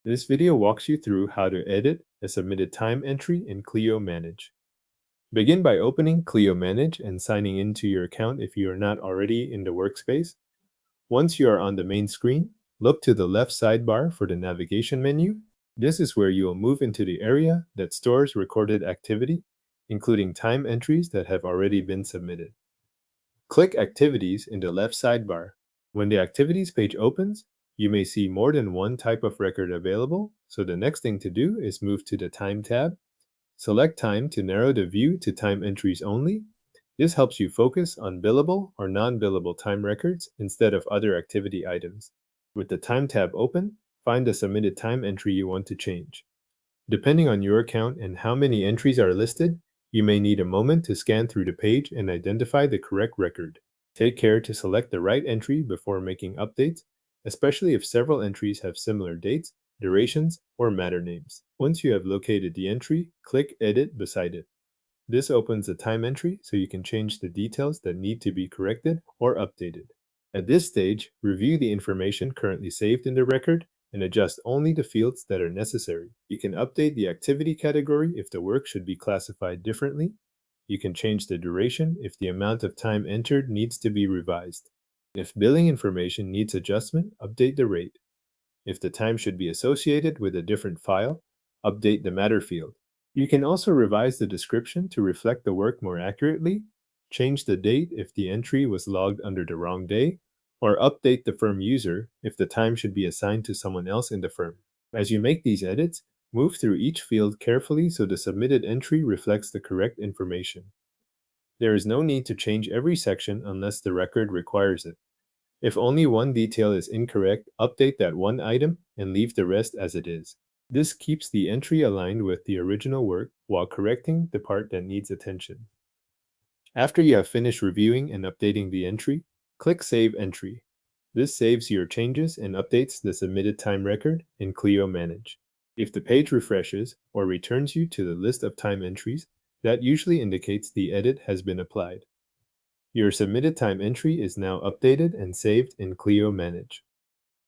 This video walks you through how to edit a submitted time entry in Clio Manage. Begin by opening Clio Manage and signing into your account if you are not already in the workspace. Once you are on the main screen, look to the left sidebar for the navigation menu. This is where you will move into the area that stores recorded activity, including time entries that have already been submitted. Click Activities in the left sidebar. When the Activities page opens, you may see more than one type of record available, so the next thing to do is move to the Time tab. Select Time to narrow the view to time entries only. This helps you focus on billable or non-billable time records instead of other activity items. With the Time tab open, find the submitted time entry you want to change. Depending on your account and how many entries are listed, you may need a moment to scan through the page and identify the correct record. Take care to select the right entry before making updates, especially if several entries have similar dates, durations, or matter names. Once you have located the entry, click Edit beside it. This opens the time entry so you can change the details that need to be corrected or updated. At this stage, review the information currently saved in the record and adjust only the fields that are necessary. You can update the activity category if the work should be classified differently. You can change the duration if the amount of time entered needs to be revised. If billing information needs adjustment, update the rate. If the time should be associated with a different file, update the matter field. You can also revise the description to reflect the work more accurately, change the date if the entry was logged under the wrong day, or update the firm user if the time should be assigned to someone else in the firm. As you make these edits, move through each field carefully so the submitted entry reflects the correct information. There is no need to change every section unless the record requires it. If only one detail is incorrect, update that one item and leave the rest as it is. This keeps the entry aligned with the original work while correcting the part that needs attention. After you have finished reviewing and updating the entry, click Save Entry. This saves your changes and updates the submitted time record in Clio Manage. If the page refreshes or returns you to the list of time entries, that usually indicates the edit has been applied. Your submitted time entry is now updated and saved in Clio Manage.